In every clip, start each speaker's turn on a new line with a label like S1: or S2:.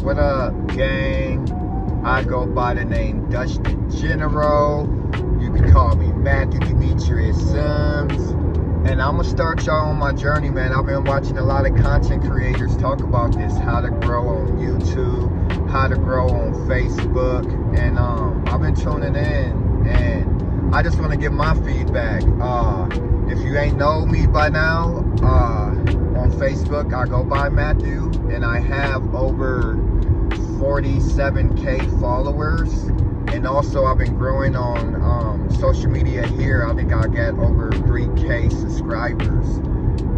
S1: What up, gang? I go by the name Dutch the General. You can call me Matthew Demetrius Sims. And I'm gonna start y'all on my journey, man. I've been watching a lot of content creators talk about this, how to grow on YouTube, how to grow on Facebook, and I've been tuning in, and I just want to give my feedback. If you ain't know me by now, on Facebook I go by Matthew, and I have over 47K followers, and also I've been growing on social media here. I think I got over 3K subscribers,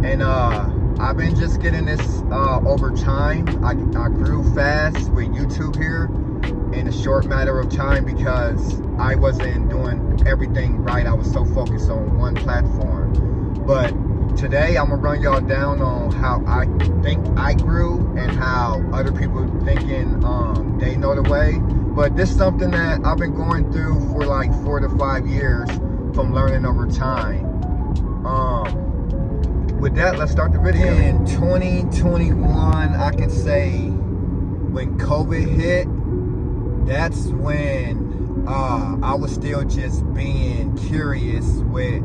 S1: and I've been just getting this over time. I grew fast with YouTube here in a short matter of time because I wasn't doing everything right. I was so focused on one platform. But today I'm gonna run y'all down on how I think I grew and how other people thinking they know the way. But this is something that I've been going through for like 4 to 5 years from learning over time. With that, let's start the video. In 2021, I can say when COVID hit, that's when I was still just being curious with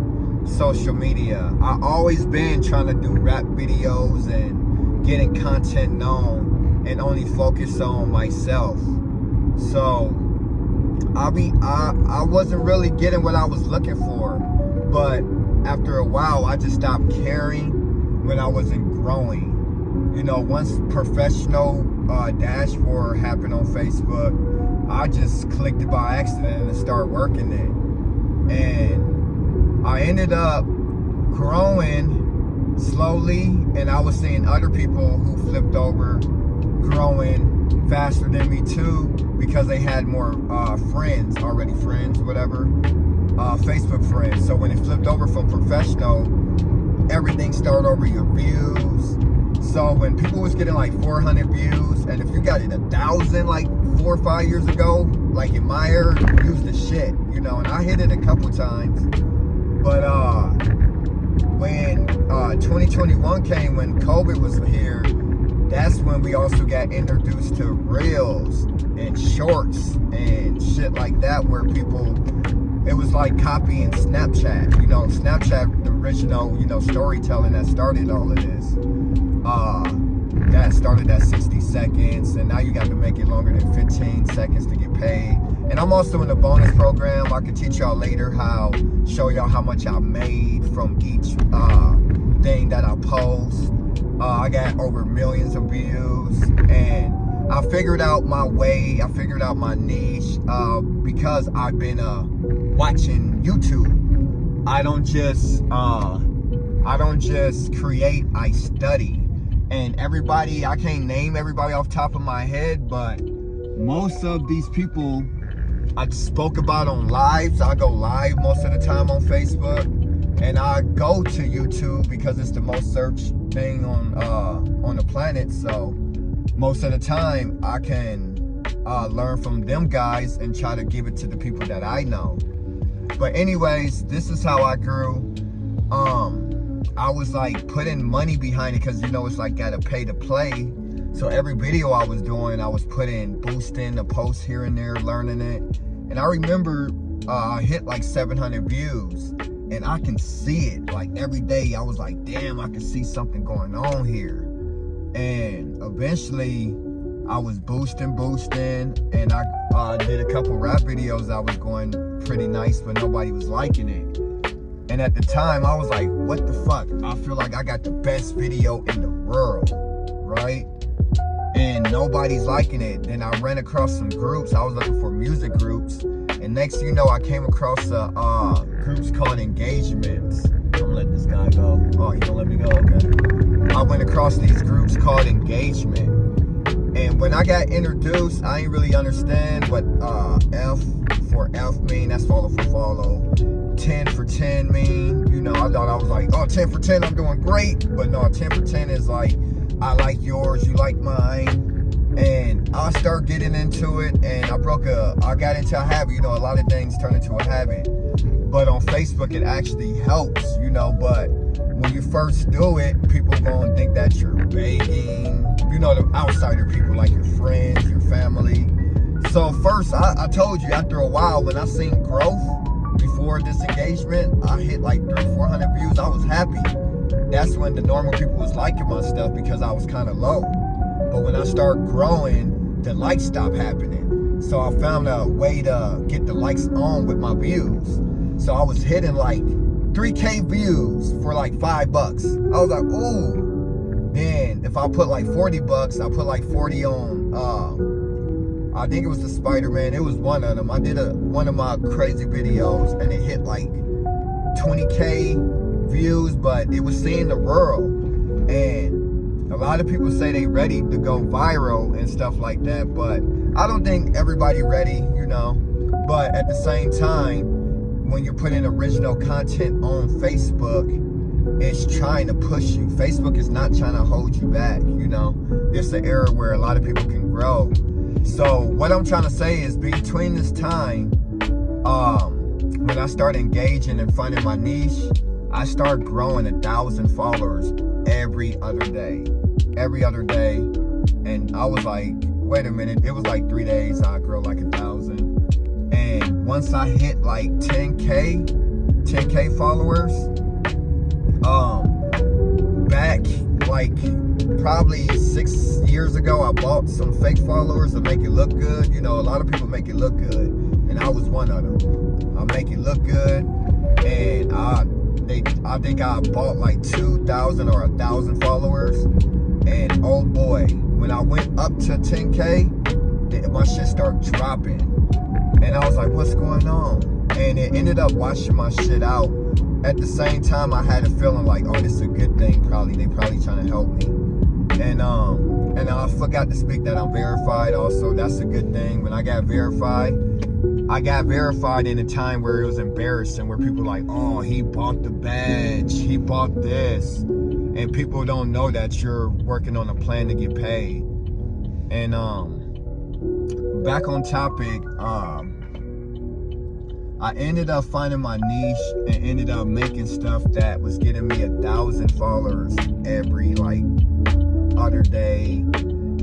S1: social media. I always been trying to do rap videos and getting content known and only focus on myself. So I wasn't really getting what I was looking for, but after a while I just stopped caring when I wasn't growing. You know, once professional dashboard happened on Facebook, I just clicked it by accident and started working it, and I ended up growing slowly, and I was seeing other people who flipped over growing faster than me too, because they had more friends, whatever, Facebook friends. So when it flipped over from professional, everything started over your views. So when people was getting like 400 views, and if you got it 1,000 like 4 or 5 years ago, like in my era, you was the shit, you know. And I hit it a couple times. But when 2021 came, when COVID was here, that's when we also got introduced to reels and shorts and shit like that, where people, it was like copying Snapchat. You know, Snapchat, the original, you know, storytelling that started all of this. That started at 60 seconds, and now you got to make it longer than 15 seconds to get paid. And I'm also in a bonus program. I can teach y'all later show y'all how much I made from each thing that I post. I got over millions of views, and I figured out my way. I figured out my niche because I've been watching YouTube. I don't just create, I study. And everybody, I can't name everybody off the top of my head, but most of these people I spoke about on lives. I go live most of the time on Facebook, and I go to YouTube because it's the most searched thing on the planet. So most of the time I can learn from them guys and try to give it to the people that I know. But anyways, this is how I grew. I was like putting money behind it, because you know it's like gotta pay to play. So every video I was doing, I was boosting the posts here and there, learning it. And I remember I hit like 700 views, and I can see it like every day. I was like, damn, I can see something going on here. And eventually I was boosting, and I did a couple rap videos that was going pretty nice, but nobody was liking it. And at the time I was like, what the fuck? I feel like I got the best video in the world, right? And nobody's liking it. Then I ran across some groups. I was looking for music groups, and next thing you know, I came across groups called engagements. I'm gonna let this guy go. Oh, he gonna let me go? Okay. I went across these groups called engagement, and when I got introduced, I didn't really understand what F for F mean. That's follow for follow. 10 for 10 mean. You know, I thought I was like, oh, 10 for 10, I'm doing great. But no, 10 for 10 is like, I like yours, you like mine. And I started getting into it, and I got into a habit. You know, a lot of things turn into a habit. But on Facebook, it actually helps, you know. But when you first do it, people gonna think that you're begging. You know, the outsider people, like your friends, So first, I told you, after a while, when I seen growth before this engagement, I hit like 300-400 views. I was happy. That's when the normal people was liking my stuff because I was kind of low. But when I started growing, the likes stopped happening. So I found a way to get the likes on with my views. So I was hitting like 3K views for like $5. I was like, ooh. Then if I put like $40, I put like 40 on, I think it was the Spider-Man. It was one of them. I did one of my crazy videos and it hit like 20K views, but it was seeing the world. And a lot of people say they ready to go viral and stuff like that, but I don't think everybody ready, you know. But at the same time, when you're putting original content on Facebook, it's trying to push you. Facebook is not trying to hold you back, you know. It's an era where a lot of people can grow. So what I'm trying to say is, between this time, when I started engaging and finding my niche, I started growing 1,000 followers every other day. And I was like, wait a minute, it was like 3 days, I grew like 1,000. And once I hit like 10K followers, back like probably 6 years ago, I bought some fake followers to make it look good. You know, a lot of people make it look good, and I was one of them. I make it look good, and I think I bought like 2,000 or 1,000 followers, and oh boy, when I went up to 10K, my shit started dropping, and I was like, what's going on? And it ended up washing my shit out. At the same time, I had a feeling like, oh, this is a good thing. They probably trying to help me. And I forgot to speak that I'm verified also. That's a good thing. When I got verified in a time where it was embarrassing, where people were like, oh, he bought the badge, he bought this. And people don't know that you're working on a plan to get paid. And back on topic, I ended up finding my niche and ended up making stuff that was getting me 1,000 followers every like other day.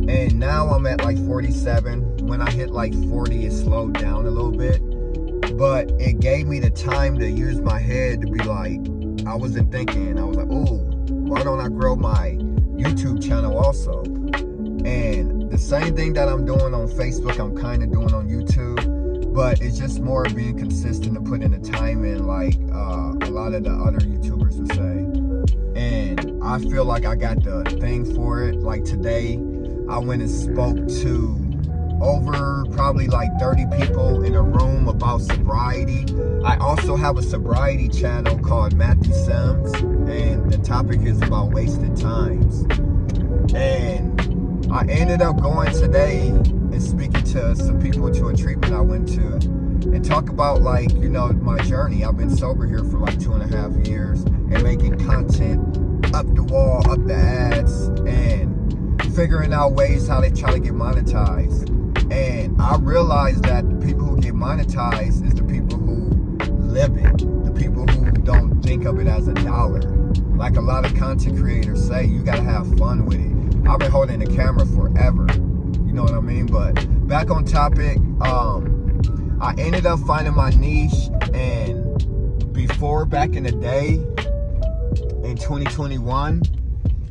S1: And now I'm at like 47. When I hit like 40, it slowed down a little bit. But it gave me the time to use my head to be like, I wasn't thinking. I was like, oh, why don't I grow my YouTube channel also? And the same thing that I'm doing on Facebook, I'm kind of doing on YouTube. But it's just more being consistent and putting the time in, like a lot of the other YouTubers would say. And I feel like I got the thing for it. Like today, I went and spoke to over probably like 30 people in a room about sobriety. I also have a sobriety channel called Matthew Sims, and the topic is about wasted times. And I ended up going today and speaking to some people to a treatment I went to, and talk about, like, you know, my journey. I've been sober here for like 2.5 years and making content up the wall, up the ads, and figuring out ways how they try to get monetized. And I realized that the people who get monetized is the people who live it, the people who don't think of it as a dollar. Like a lot of content creators say, you gotta have fun with it. I've been holding the camera forever. You know what I mean? But back on topic, I ended up finding my niche, and before, back in the day, in 2021,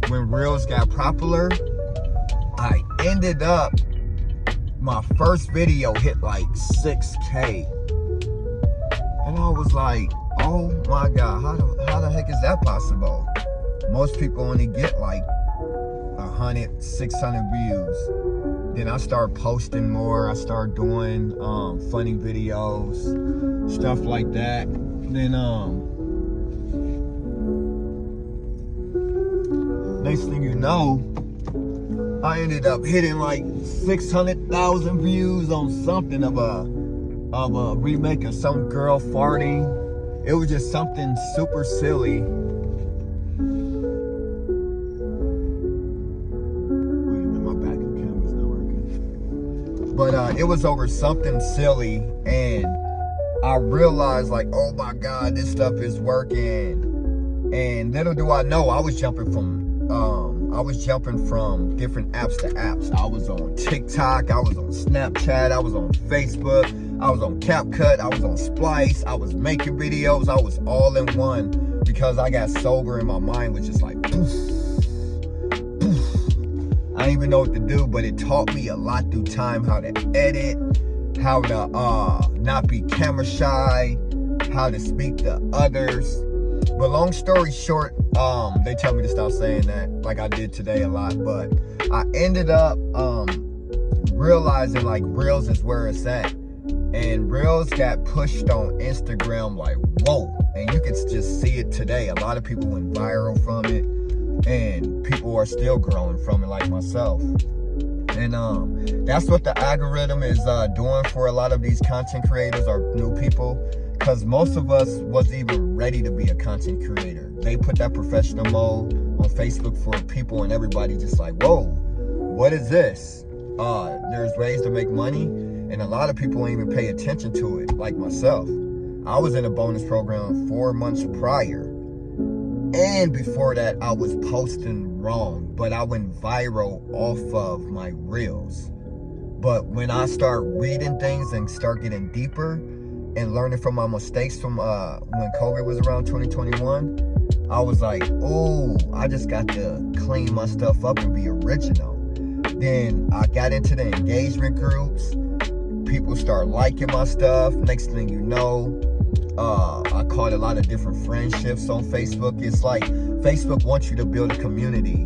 S1: when Reels got popular, I ended up, my first video hit like 6K. And I was like, oh my God, how the heck is that possible? Most people only get like 100, 600 views. Then I started posting more. I started doing funny videos, stuff like that. Then next thing you know, I ended up hitting like 600,000 views on something of a remake of some girl farting. It was just something super silly. But it was over something silly, and I realized, like, oh my God, this stuff is working. And little do I know, I was jumping from I was jumping from different apps to apps. I was on TikTok, I was on Snapchat, I was on Facebook, I was on CapCut, I was on Splice, I was making videos, I was all in one because I got sober and my mind was just like poof, poof. I didn't even know what to do, but it taught me a lot through time, how to edit, how to not be camera shy, how to speak to others. But long story short, they tell me to stop saying that, like I did today a lot, but I ended up realizing like Reels is where it's at. And Reels got pushed on Instagram like, whoa. And you can just see it today. A lot of people went viral from it, and people are still growing from it, like myself. And that's what the algorithm is doing for a lot of these content creators or new people, because most of us wasn't even ready to be a content creator. They put that professional mode on Facebook for people, and everybody just like, whoa, what is this? There's ways to make money, and a lot of people don't even pay attention to it, like myself. I was in a bonus program 4 months prior, and before that I was posting wrong, but I went viral off of my Reels. But when I start reading things and start getting deeper and learning from my mistakes from when COVID was around 2021, I was like, oh, I just got to clean my stuff up and be original. Then I got into the engagement groups. People start liking my stuff. Next thing you know, I caught a lot of different friendships on Facebook. It's like Facebook wants you to build a community.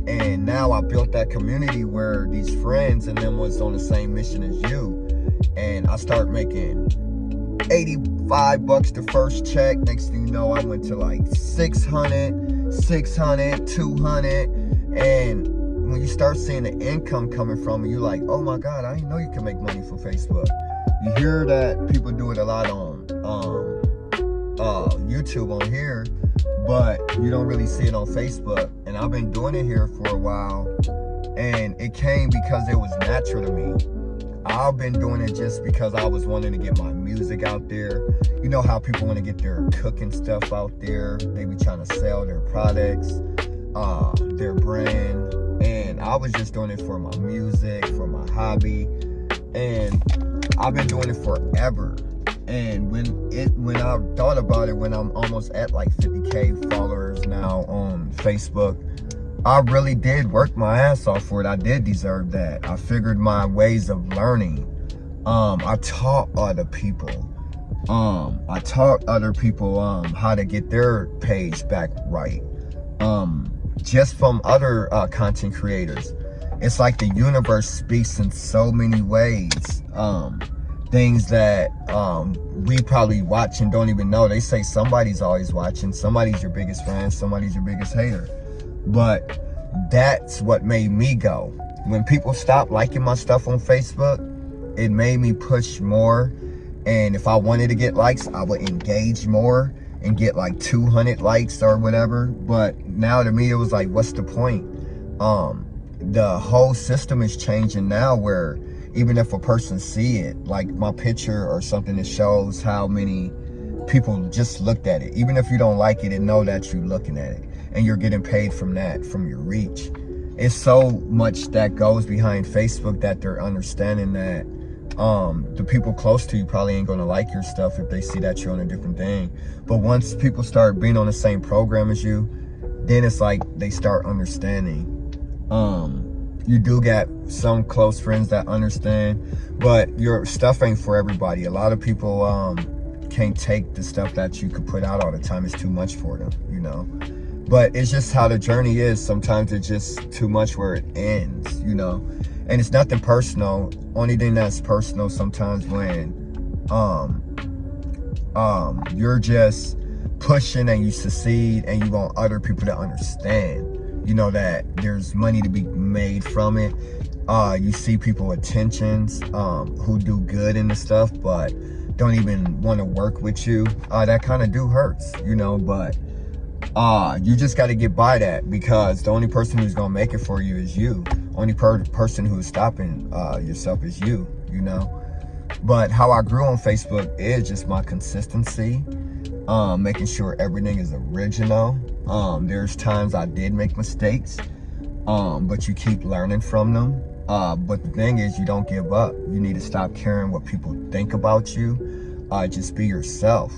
S1: And now I built that community where these friends and them was on the same mission as you. And I start making $85 the first check. Next thing you know, I went to like 600, 200. And when you start seeing the income coming from it, you're like, oh my God, I didn't know you can make money from Facebook. You hear that people do it a lot on YouTube on here, but you don't really see it on Facebook. And I've been doing it here for a while, and it came because it was natural to me. I've been doing it just because I was wanting to get my music out there. You know how people want to get their cooking stuff out there. They be trying to sell their products, their brand. And I was just doing it for my music, for my hobby. And I've been doing it forever. And when I thought about it, when I'm almost at like 50K followers now on Facebook, I really did work my ass off for it. I did deserve that. I figured my ways of learning. I taught other people. I taught other people how to get their page back right. Just from other content creators. It's like the universe speaks in so many ways. Things that we probably watch and don't even know. They say somebody's always watching. Somebody's your biggest fan. Somebody's your biggest hater. But that's what made me go. When people stopped liking my stuff on Facebook, it made me push more. And if I wanted to get likes, I would engage more and get like 200 likes or whatever. But now to me, it was like, what's the point? The whole system is changing now, where even if a person see it, like my picture or something, that shows how many people just looked at it. Even if you don't like it, it know that you're looking at it, and you're getting paid from that, from your reach. It's so much that goes behind Facebook that they're understanding that the people close to you probably ain't gonna like your stuff if they see that you're on a different thing. But once people start being on the same program as you, then it's like they start understanding. You do get some close friends that understand, but your stuff ain't for everybody. A lot of people can't take the stuff that you could put out all the time. It's too much for them, you know. But it's just how the journey is. Sometimes it's just too much where it ends, you know. And it's nothing personal. Only thing that's personal sometimes when you're just pushing and you succeed and you want other people to understand, you know, that there's money to be made from it. You see people with tensions who do good in the stuff but don't even want to work with you. That kind of hurts, you know. But you just got to get by that, because the only person who's gonna make it for you is you. Only person who's stopping yourself is you, you know. But how I grew on Facebook is just my consistency, making sure everything is original. There's times I did make mistakes, but you keep learning from them. But the thing is, you don't give up. You need to stop caring what people think about you. Just be yourself.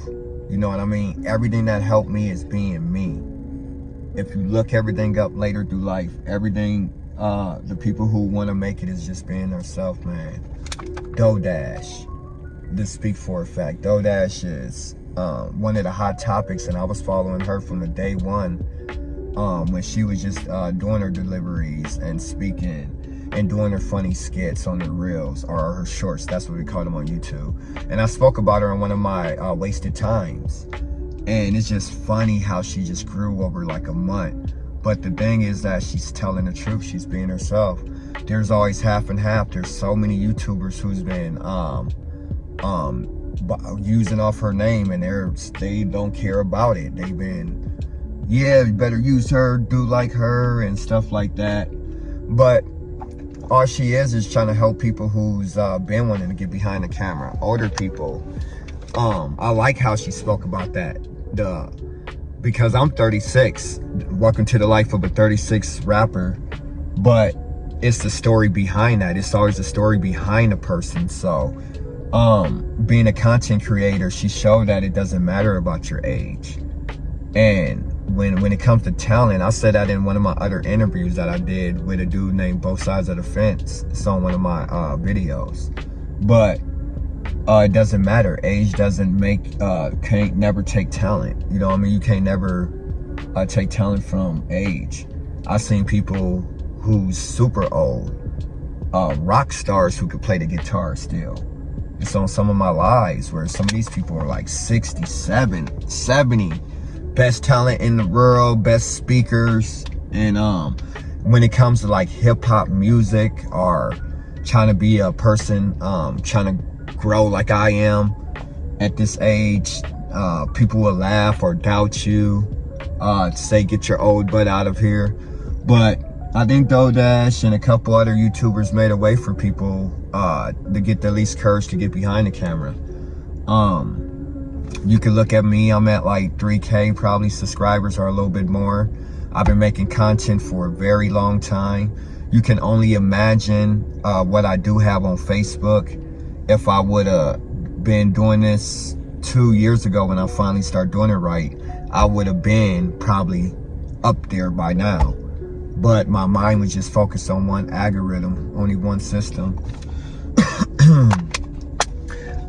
S1: You know what I mean? Everything that helped me is being me. If you look everything up later through life, everything, the people who want to make it is just being themselves, man. DoorDash, to speak for a fact, DoorDash is one of the hot topics, and I was following her from the day one, when she was just doing her deliveries and speaking and doing her funny skits on her reels, or her shorts. That's what we call them on YouTube. And I spoke about her in one of my wasted times. And it's just funny how she just grew over like a month. But the thing is that she's telling the truth. She's being herself. There's always half and half. There's so many YouTubers who's been using off her name, and they don't care about it. They've been, yeah, you better use her, do like her, and stuff like that. But all she is trying to help people who's been wanting to get behind the camera, older people. I like how she spoke about that. Because I'm 36, welcome to the life of a 36 rapper, but it's the story behind that. It's always the story behind a person. So being a content creator, she showed that it doesn't matter about your age. And when it comes to talent, I said that in one of my other interviews that I did with a dude named Both Sides of the Fence. It's on one of my videos. But it doesn't matter. Age doesn't can't never take talent. You know what I mean? You can't never take talent from age. I've seen people who's super old, rock stars who could play the guitar still. It's on some of my lives where some of these people are like 67, 70, best talent in the world, best speakers. And when it comes to like hip hop music, or trying to be a person, trying to grow like I am at this age, people will laugh or doubt you, say get your old butt out of here. But I think DoorDash and a couple other YouTubers made a way for people to get the least courage to get behind the camera. You can look at me, I'm at like 3K probably subscribers, or a little bit more. I've been making content for a very long time. You can only imagine what I do have on Facebook. If I would have been doing this 2 years ago when I finally started doing it right, I would have been probably up there by now. But my mind was just focused on one algorithm, only one system.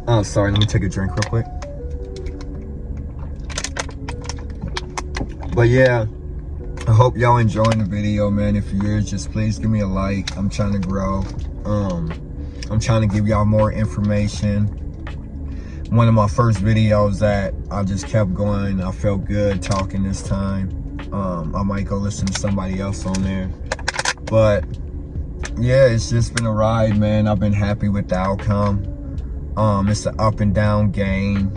S1: Oh, sorry, let me take a drink real quick. But yeah, I hope y'all enjoying the video, man. If you is, just please give me a like. I'm trying to grow. I'm trying to give y'all more information. One of my first videos that I just kept going, I felt good talking this time. I might go listen to somebody else on there. But yeah, it's just been a ride, man. I've been happy with the outcome. It's an up and down game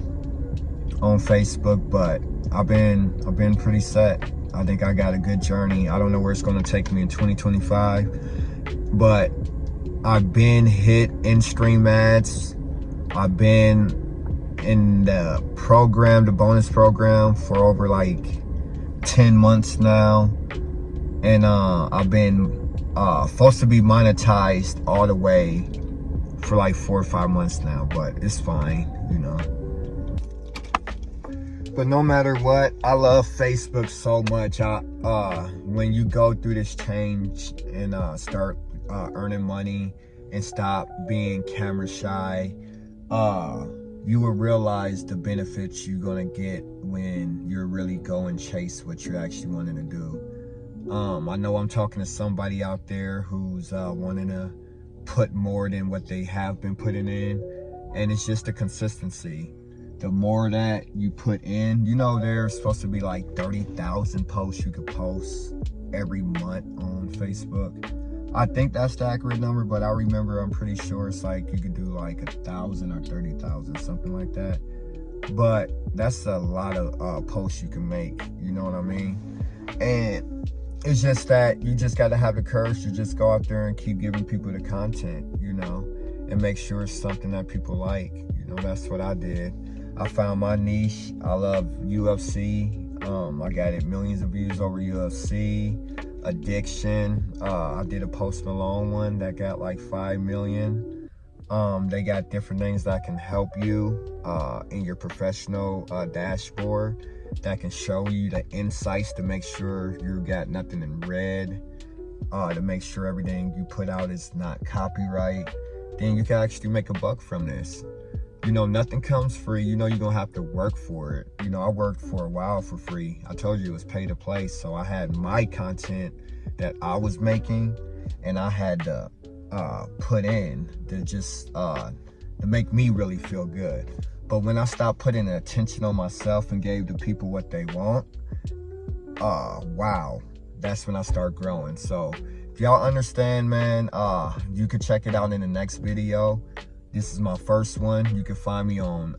S1: on Facebook, but I've been pretty set. I think I got a good journey. I don't know where it's gonna take me in 2025, but I've been hit in stream ads. I've been in the program, the bonus program, for over like 10 months now. And I've been supposed to be monetized all the way for like 4 or 5 months now, but it's fine, you know. But no matter what, I love Facebook so much. When you go through this change and start earning money and stop being camera shy, you will realize the benefits you're gonna get when you're really going chase what you're actually wanting to do. I know I'm talking to somebody out there who's wanting to put more than what they have been putting in, and it's just the consistency. The more that you put in, you know, there's supposed to be like 30,000 posts you could post every month on Facebook. I think that's the accurate number, but I remember, I'm pretty sure it's like you could do like 1,000 or 30,000, something like that. But that's a lot of posts you can make, you know what I mean? And it's just that you just got to have the courage to just go out there and keep giving people the content, you know, and make sure it's something that people like. You know, that's what I did. I found my niche. I love UFC. I got it millions of views over UFC. addiction. I did a Post Malone one that got like 5 million. They got different things that can help you in your professional dashboard that can show you the insights to make sure you got nothing in red, to make sure everything you put out is not copyright. Then you can actually make a buck from this. You know, nothing comes free. You know, you're gonna have to work for it. You know, I worked for a while for free. I told you it was pay to play. So I had my content that I was making, and I had to put in to just to make me really feel good. But when I stopped putting attention on myself and gave the people what they want, wow, that's when I start growing. So if y'all understand, man, you could check it out in the next video. This is my first one. You can find me on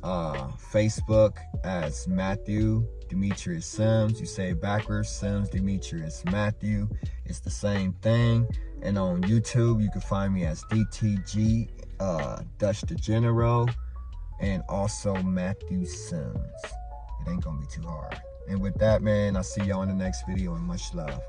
S1: Facebook as Matthew Demetrius Sims. You say it backwards, Sims Demetrius Matthew. It's the same thing. And on YouTube, you can find me as DTG Dutch DeGenero, and also Matthew Sims. It ain't gonna be too hard. And with that, man, I'll see y'all in the next video, and much love.